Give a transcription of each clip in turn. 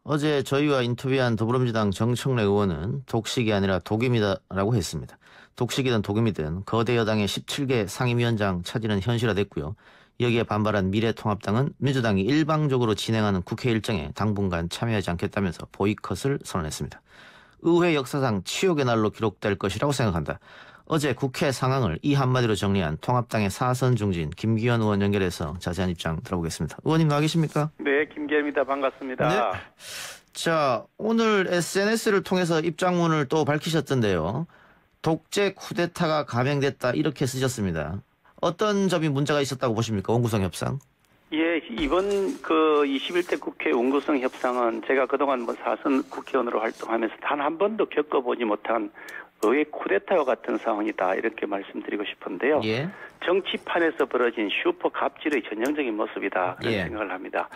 어제 저희와 인터뷰한 더불어민주당 정청래 의원은 독식이 아니라 독임이다라고 했습니다. 독식이든 독임이든 거대 여당의 17개 상임위원장 차지는 현실화됐고요. 여기에 반발한 미래통합당은 민주당이 일방적으로 진행하는 국회 일정에 당분간 참여하지 않겠다면서 보이콧을 선언했습니다. 의회 역사상 치욕의 날로 기록될 것이라고 생각한다. 어제 국회 상황을 이 한마디로 정리한 통합당의 사선 중진 김기현 의원 연결해서 자세한 입장 들어보겠습니다. 의원님 나와 계십니까? 네, 김기현입니다. 반갑습니다. 네. 자, 오늘 SNS를 통해서 입장문을 또 밝히셨던데요. 독재 쿠데타가 감행됐다 이렇게 쓰셨습니다. 어떤 점이 문제가 있었다고 보십니까? 원구성 협상? 예, 이번 21대 국회 원구성 협상은 제가 그동안 사선 국회의원으로 활동하면서 단 한 번도 겪어보지 못한 의회 쿠데타와 같은 상황이다 이렇게 말씀드리고 싶은데요. 예. 정치판에서 벌어진 슈퍼 갑질의 전형적인 모습이다 그런 생각을 합니다.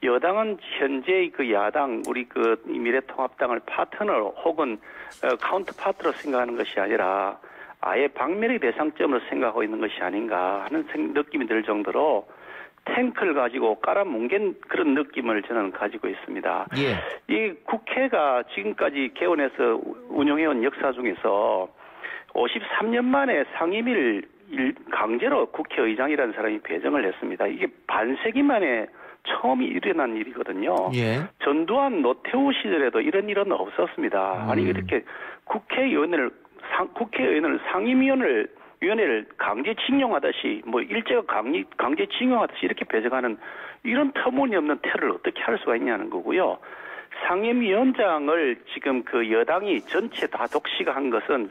여당은 현재 야당 우리 미래통합당을 파트너 혹은 카운터 파트로 생각하는 것이 아니라 아예 박멸의 대상점으로 생각하고 있는 것이 아닌가 하는 느낌이 들 정도로 탱크를 가지고 깔아뭉갠 그런 느낌을 저는 가지고 있습니다. 예. 이 국회가 지금까지 개원해서 운영해온 역사 중에서 53년 만에 상임위를 강제로 국회의장이라는 사람이 배정을 했습니다. 이게 반세기 만에 처음 일어난 일이거든요. 예. 전두환 노태우 시절에도 이런 일은 없었습니다. 아니 이렇게 국회의원을 상임위원회를 강제징용하듯이 일제가 강제징용하듯이 이렇게 배정하는 이런 터무니없는 테러를 어떻게 할 수가 있냐는 거고요. 상임위원장을 지금 여당이 전체 다 독식한 것은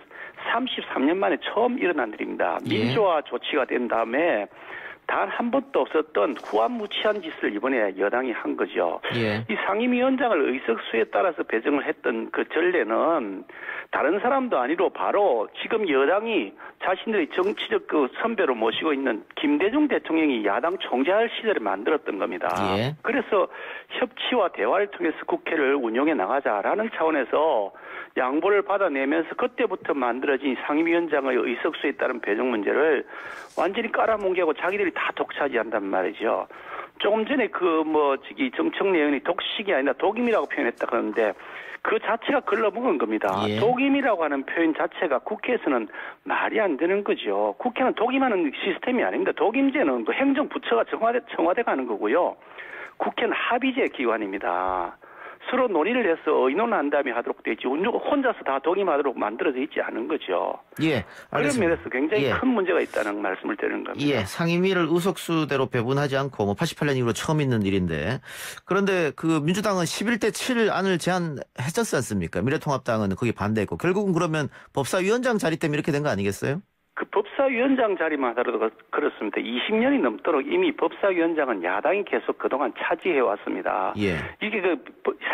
33년 만에 처음 일어난 일입니다. 민주화 조치가 된 다음에 단 한 번도 없었던 후한무치한 짓을 이번에 여당이 한 거죠. 예. 이 상임위원장을 의석수에 따라서 배정을 했던 그 전례는 다른 사람도 아니로 바로 지금 여당이 자신들의 정치적 선배로 모시고 있는 김대중 대통령이 야당 총재할 시절에 만들었던 겁니다. 예. 그래서 협치와 대화를 통해서 국회를 운영해 나가자라는 차원에서 양보를 받아내면서 그때부터 만들어진 상임위원장의 의석수에 따른 배정 문제를 완전히 깔아뭉개고 자기들이 다 독차지한단 말이죠. 조금 전에 정청래 의원이 독식이 아니라 독임이라고 표현했다 그러는데 그 자체가 글러먹은 겁니다. 예. 독임이라고 하는 표현 자체가 국회에서는 말이 안 되는 거죠. 국회는 독임하는 시스템이 아닙니다. 독임제는 행정부처가 청와대가 하는 거고요. 국회는 합의제 기관입니다. 서로 논의를 해서 의논한 다음에 하도록 되어 있지 혼자서 다 독임하도록 만들어져 있지 않은 거죠. 예, 그런 알겠습니다. 면에서 굉장히 큰 문제가 있다는 말씀을 드리는 겁니다. 예, 상임위를 의석수대로 배분하지 않고 88년 이후로 처음 있는 일인데 그런데 민주당은 11대 7 안을 제안했었지 않습니까? 미래통합당은 거기 반대했고 결국은 그러면 법사위원장 자리 때문에 이렇게 된 거 아니겠어요? 법사위원장 자리만 하더라도 그렇습니다. 20년이 넘도록 이미 법사위원장은 야당이 계속 그동안 차지해 왔습니다. 예. 이게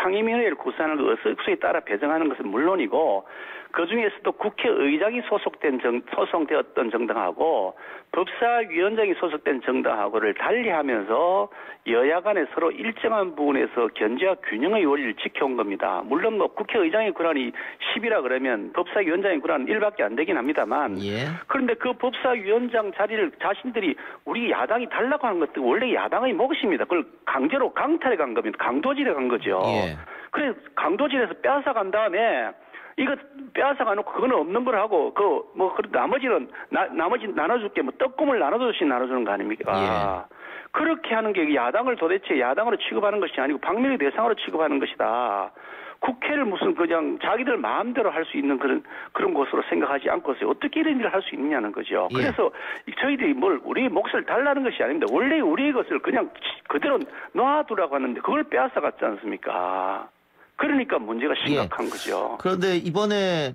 상임위원회를 구성하는 의석수에 따라 배정하는 것은 물론이고 그 중에서도 국회의장이 소속되었던 정당하고 법사위원장이 소속된 정당하고를 달리하면서 여야 간에 서로 일정한 부분에서 견제와 균형의 원리를 지켜온 겁니다. 물론 국회의장의 권한이 10이라 그러면 법사위원장의 권한은 1밖에 안 되긴 합니다만 예. 그런데 그 법사위원장 자리를 자신들이 우리 야당이 달라고 하는 것도 원래 야당의 몫입니다. 그걸 강제로 강탈해 간 겁니다. 강도질해 간 거죠. 예. 그래 강도질해서 빼앗아간 다음에 이거 빼앗아가 놓고 그거는 없는 걸 하고 나머지는 나머지 나눠줄게 떡국을 나눠주듯이 나눠주는 거 아닙니까? 예. 그렇게 하는 게 야당을 도대체 야당으로 취급하는 것이 아니고 박멸의 대상으로 취급하는 것이다. 국회를 무슨 그냥 자기들 마음대로 할 수 있는 그런 곳으로 생각하지 않고서 어떻게 이런 일을 할 수 있느냐는 거죠. 예. 그래서 저희들이 우리의 몫을 달라는 것이 아닙니다. 원래 우리의 것을 그냥 그대로 놔두라고 하는데 그걸 빼앗아갔지 않습니까? 그러니까 문제가 심각한 거죠. 그런데 이번에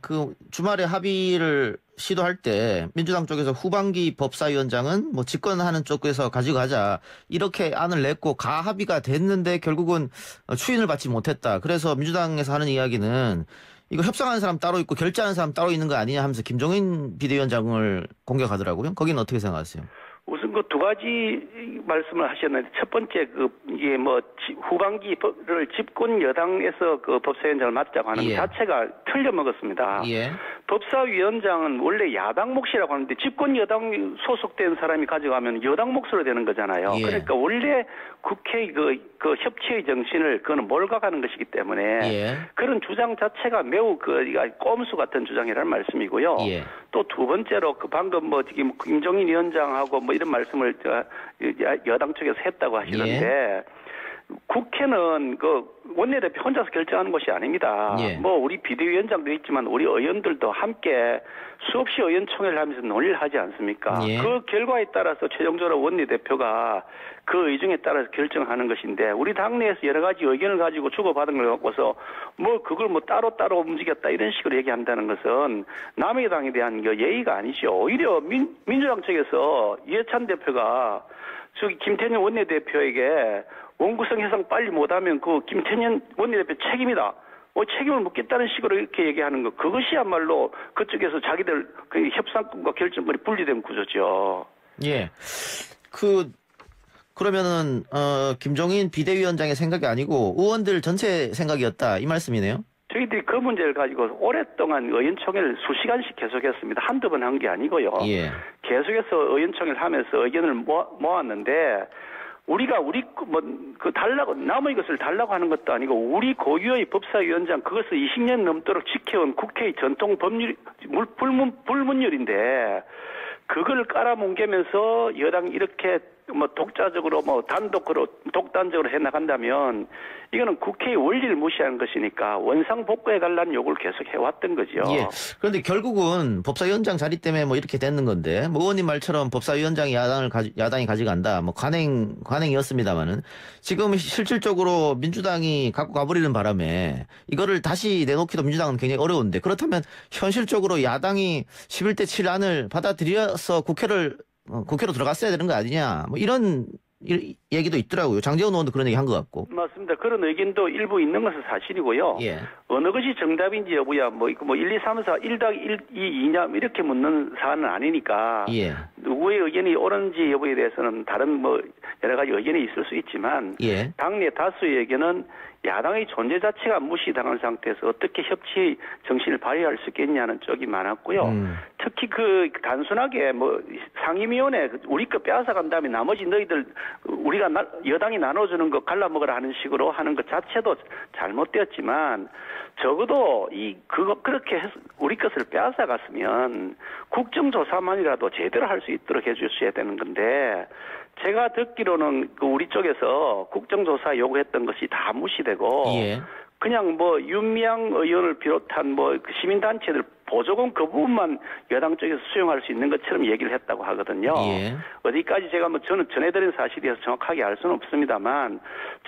주말에 합의를 시도할 때 민주당 쪽에서 후반기 법사위원장은 집권하는 쪽에서 가지고 가자 이렇게 안을 냈고 가합의가 됐는데 결국은 추인을 받지 못했다. 그래서 민주당에서 하는 이야기는 이거 협상하는 사람 따로 있고 결재하는 사람 따로 있는 거 아니냐 하면서 김종인 비대위원장을 공격하더라고요. 거기는 어떻게 생각하세요? 우선 두 가지 말씀을 하셨는데 첫 번째 이게 후반기를 집권 여당에서 법사위원장을 맡자고 하는 것 자체가 틀려 먹었습니다. 예. 법사위원장은 원래 야당 몫이라고 하는데 집권 여당 소속된 사람이 가져가면 여당 몫으로 되는 거잖아요. 예. 그러니까 원래 국회 그 협치의 정신을 그거는 몰각하는 것이기 때문에 예. 그런 주장 자체가 매우 꼼수 같은 주장이라는 말씀이고요. 예. 또 두 번째로 그 방금 뭐 지금 김종인 위원장하고 뭐 이런 말씀을 여당 쪽에서 했다고 하시는데. 예. 국회는 그 원내대표 혼자서 결정하는 것이 아닙니다. 예. 뭐 우리 비대위원장도 있지만 우리 의원들도 함께 수없이 의원총회를 하면서 논의를 하지 않습니까? 예. 그 결과에 따라서 최종적으로 원내대표가 그 의중에 따라서 결정하는 것인데 우리 당내에서 여러 가지 의견을 가지고 주고받은 걸 갖고서 뭐 그걸 뭐 따로따로 움직였다 이런 식으로 얘기한다는 것은 남의 당에 대한 예의가 아니죠. 오히려 민주당 측에서 이해찬 대표가 저기 김태년 원내대표에게 원구성 해상 빨리 못하면 그 김태년 원내대표 책임이다. 책임을 묻겠다는 식으로 이렇게 얘기하는 거 그것이야말로 그쪽에서 자기들 그 협상권과 결정권이 분리된 구조죠. 예. 그러면은 김종인 비대위원장의 생각이 아니고 의원들 전체 생각이었다 이 말씀이네요. 저희들이 그 문제를 가지고 오랫동안 의원총회를 수시간씩 계속했습니다. 한두 번 한 게 아니고요. 예. 계속해서 의원총회를 하면서 의견을 모았는데 우리가 남의 것을 달라고 하는 것도 아니고 우리 고유의 법사위원장 그것을 20년 넘도록 지켜온 국회의 전통 불문율인데 그걸 깔아뭉개면서 여당이 이렇게 독자적으로 독단적으로 해 나간다면 이거는 국회의 원리를 무시하는 것이니까 원상복구해달라는 요구를 계속 해왔던 거죠. 예. 그런데 결국은 법사위원장 자리 때문에 이렇게 됐는 건데 의원님 말처럼 법사위원장이 야당이 가져간다. 관행이었습니다만은 지금 실질적으로 민주당이 갖고 가버리는 바람에 이거를 다시 내놓기도 민주당은 굉장히 어려운데 그렇다면 현실적으로 야당이 11대 7 안을 받아들여서 국회로 들어갔어야 되는 거 아니냐. 이런 얘기도 있더라고요. 장제원 의원도 그런 얘기 한 것 같고. 맞습니다. 그런 의견도 일부 있는 것은 사실이고요. 예. 어느 것이 정답인지 여부야 1, 2, 3, 4, 1-1, 2, 2냐 이렇게 묻는 사안은 아니니까 예. 누구의 의견이 옳은지 여부에 대해서는 다른 여러 가지 의견이 있을 수 있지만 예. 당내 다수의 의견은 야당의 존재 자체가 무시당한 상태에서 어떻게 협치 정신을 발휘할 수 있겠냐는 쪽이 많았고요. 특히 단순하게 상임위원회 우리 거 빼앗아 간 다음에 나머지 너희들 우리가 여당이 나눠주는 거 갈라먹으라 하는 식으로 하는 것 자체도 잘못되었지만 적어도 그렇게 해서 우리 것을 빼앗아 갔으면 국정조사만이라도 제대로 할 수 있도록 해주셔야 되는 건데 제가 듣기로는 우리 쪽에서 국정조사 요구했던 것이 다 무시되고 예. 그냥 윤미향 의원을 비롯한 시민단체들 보조금 그 부분만 여당 쪽에서 수용할 수 있는 것처럼 얘기를 했다고 하거든요. 예. 어디까지 제가 저는 전해드린 사실이어서 정확하게 알 수는 없습니다만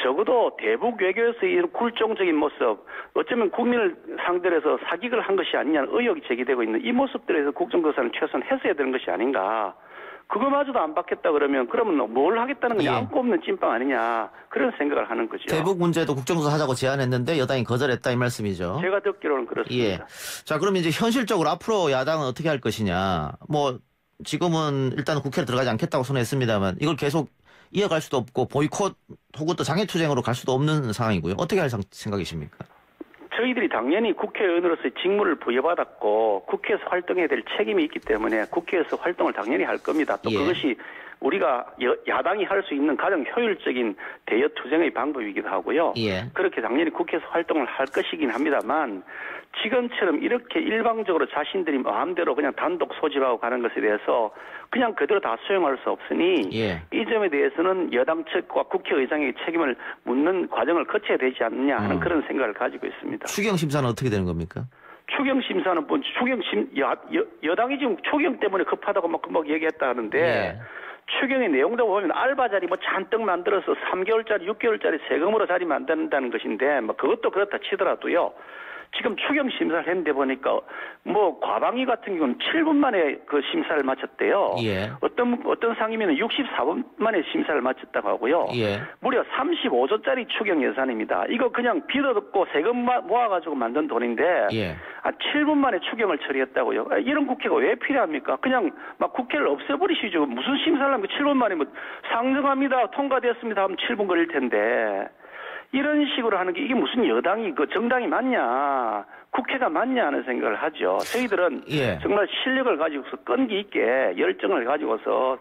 적어도 대북 외교에서의 이런 굴종적인 모습 어쩌면 국민을 상대로 해서 사기를 한 것이 아니냐는 의혹이 제기되고 있는 이 모습들에서 국정조사는 최소한 했어야 되는 것이 아닌가. 그거마저도 안 받겠다 그러면 뭘 하겠다는 거냐. 예. 안고 없는 찐빵 아니냐. 그런 생각을 하는 거죠. 대북 문제도 국정조사 하자고 제안했는데 여당이 거절했다 이 말씀이죠. 제가 듣기로는 그렇습니다. 예. 자, 그럼 이제 현실적으로 앞으로 야당은 어떻게 할 것이냐. 지금은 일단 국회로 들어가지 않겠다고 선언했습니다만 이걸 계속 이어갈 수도 없고 보이콧 혹은 또 장애투쟁으로 갈 수도 없는 상황이고요. 어떻게 할 생각이십니까? 저희들이 당연히 국회의원으로서의 직무를 부여받았고 국회에서 활동해야 될 책임이 있기 때문에 국회에서 활동을 당연히 할 겁니다. 또 예. 그것이 우리가 야당이 할 수 있는 가장 효율적인 대여투쟁의 방법이기도 하고요. 예. 그렇게 당연히 국회에서 활동을 할 것이긴 합니다만 지금처럼 이렇게 일방적으로 자신들이 마음대로 그냥 단독 소집하고 가는 것에 대해서 그냥 그대로 다 수용할 수 없으니 예. 이 점에 대해서는 여당 측과 국회의장에게 책임을 묻는 과정을 거쳐야 되지 않느냐 하는 그런 생각을 가지고 있습니다. 추경 심사는 어떻게 되는 겁니까? 추경 심사는 여당이 지금 추경 때문에 급하다고 막 얘기했다 하는데 예. 추경의 내용도 보면 알바 자리 잔뜩 만들어서 3개월짜리, 6개월짜리 세금으로 자리 만든다는 것인데 그것도 그렇다 치더라도요. 지금 추경 심사를 했는데 보니까 과방위 같은 경우는 7분 만에 그 심사를 마쳤대요. 예. 어떤 상임위는 64분 만에 심사를 마쳤다고 하고요. 예. 무려 35조짜리 추경 예산입니다. 이거 그냥 빚어듣고 세금 모아가지고 만든 돈인데 예. 7분 만에 추경을 처리했다고요. 이런 국회가 왜 필요합니까? 그냥 국회를 없애버리시죠. 무슨 심사를 하면 7분 만에 상정합니다. 통과됐습니다 하면 7분 걸릴 텐데. 이런 식으로 하는 게 이게 무슨 여당이 정당이 맞냐. 국회가 맞냐 하는 생각을 하죠. 저희들은 예. 정말 실력을 가지고서 끈기 있게 열정을 가지고서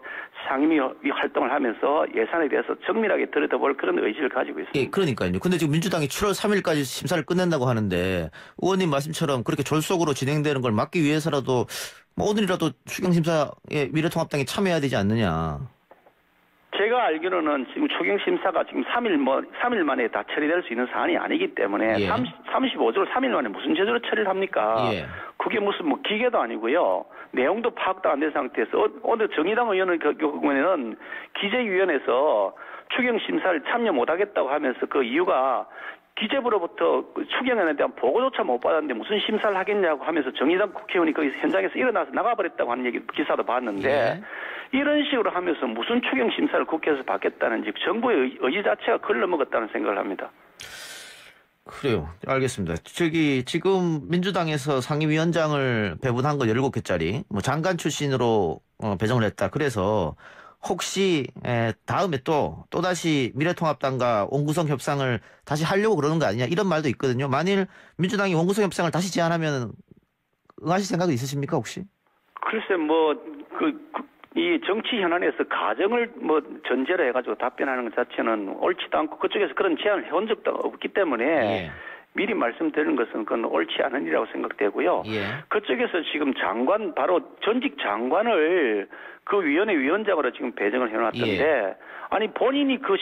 상임위 활동을 하면서 예산에 대해서 정밀하게 들여다볼 그런 의지를 가지고 있습니다. 예, 그러니까요. 근데 지금 민주당이 7월 3일까지 심사를 끝낸다고 하는데 의원님 말씀처럼 그렇게 졸속으로 진행되는 걸 막기 위해서라도 뭐 오늘이라도 추경심사에 미래통합당이 참여해야 되지 않느냐. 제가 알기로는 지금 추경심사가 지금 3일 만에 다 처리될 수 있는 사안이 아니기 때문에 예. 35조를 3일 만에 무슨 제도로 처리를 합니까? 예. 그게 무슨 뭐 기계도 아니고요. 내용도 파악도 안 된 상태에서 오늘 정의당 의원의 경우에는 기재위원회에서 추경심사를 참여 못하겠다고 하면서 그 이유가 기재부로부터 추경안에 대한 보고조차 못 받았는데 무슨 심사를 하겠냐고 하면서 정의당 국회의원이 거기 현장에서 일어나서 나가버렸다고 하는 얘기 기사도 봤는데 예. 이런 식으로 하면서 무슨 추경심사를 국회에서 받겠다는지 정부의 의지 자체가 걸러먹었다는 생각을 합니다. 그래요. 알겠습니다. 지금 민주당에서 상임위원장을 배분한 거 17개짜리 뭐 장관 출신으로 배정을 했다. 그래서 혹시 다음에 또다시 미래통합당과 원구성 협상을 다시 하려고 그러는 거 아니냐 이런 말도 있거든요. 만일 민주당이 원구성 협상을 다시 제안하면 응하실 생각은 있으십니까 혹시? 글쎄 이 정치 현안에서 가정을 전제로 해가지고 답변하는 것 자체는 옳지도 않고 그쪽에서 그런 제안을 해온 적도 없기 때문에 예. 미리 말씀드리는 것은 그건 옳지 않은 일이라고 생각되고요. 예. 그쪽에서 지금 바로 전직 장관을 그 위원회 위원장으로 지금 배정을 해놨던데, 예. 아니 본인이 그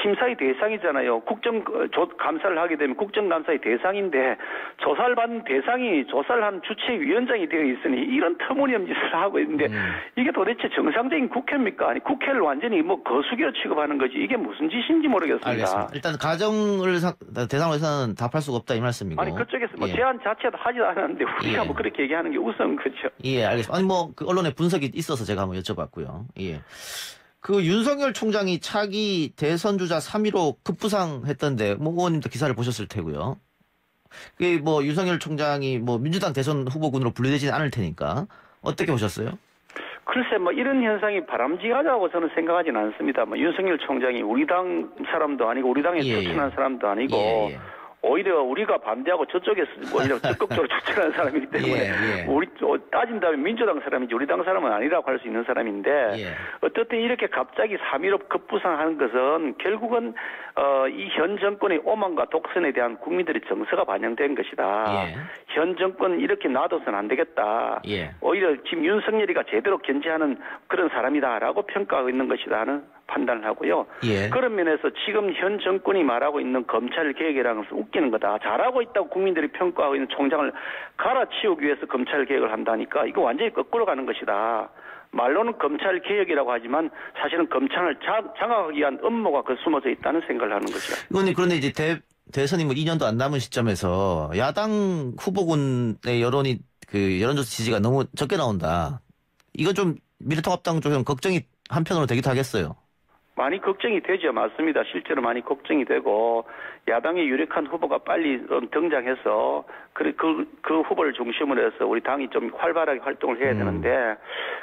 심사의 대상이잖아요. 감사를 하게 되면 국정감사의 대상인데 조사를 받는 대상이 조사를 한 주최위원장이 되어 있으니 이런 터무니없는 짓을 하고 있는데 이게 도대체 정상적인 국회입니까? 아니 국회를 완전히 거수기로 취급하는 거지 이게 무슨 짓인지 모르겠습니다. 알겠습니다. 일단 가정을 대상으로 해서는 답할 수가 없다 이 말씀이고. 아니 그쪽에서 예. 제안 자체도 하지도 않았는데 우리가 예. 그렇게 얘기하는 게 우스운 거죠. 예, 알겠습니다. 아니 그 언론에 분석이 있어서 제가 한번 여쭤봤고요. 예. 그 윤석열 총장이 차기 대선 주자 3위로 급부상했던데 의원님도 기사를 보셨을 테고요. 그게 윤석열 총장이 민주당 대선 후보군으로 분류되지는 않을 테니까 어떻게 보셨어요? 글쎄 이런 현상이 바람직하다고 저는 생각하지는 않습니다. 윤석열 총장이 우리 당 사람도 아니고 우리 당에 추천한 사람도 아니고 예. 오히려 우리가 반대하고 저쪽에서 오히려 적극적으로 추천하는 사람이기 때문에 우리 따진다면 민주당 사람이지 우리 당 사람은 아니라고 할 수 있는 사람인데 어떻든 이렇게 갑자기 3위로 급부상하는 것은 결국은 이 현 정권의 오만과 독선에 대한 국민들의 정서가 반영된 것이다. 현 정권 이렇게 놔둬서는 안 되겠다. 오히려 지금 윤석열이가 제대로 견제하는 그런 사람이다라고 평가하고 있는 것이다 하는 판단을 하고요. 그런 면에서 지금 현 정권이 말하고 있는 검찰 개혁이라는 것은 웃기는 거다. 잘하고 있다고 국민들이 평가하고 있는 총장을 갈아치우기 위해서 검찰 개혁을 한다니까 이거 완전히 거꾸로 가는 것이다. 말로는 검찰 개혁이라고 하지만 사실은 검찰을 장악하기 위한 음모가 숨어져 있다는 생각을 하는 거죠. 그런데 이제 대선이 2년도 안 남은 시점에서 야당 후보군의 여론조사 지지가 너무 적게 나온다. 이거 좀 미래통합당 쪽은 걱정이 한편으로 되기도 하겠어요. 많이 걱정이 되죠. 맞습니다. 실제로 많이 걱정이 되고 야당의 유력한 후보가 빨리 등장해서 그 후보를 중심으로 해서 우리 당이 좀 활발하게 활동을 해야 되는데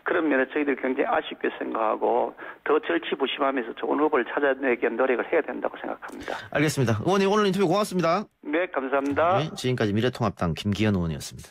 그런 면에서 저희들이 굉장히 아쉽게 생각하고 더 절치부심하면서 좋은 후보를 찾아내기 위한 노력을 해야 된다고 생각합니다. 알겠습니다. 의원님 오늘 인터뷰 고맙습니다. 네, 감사합니다. 네, 지금까지 미래통합당 김기현 의원이었습니다.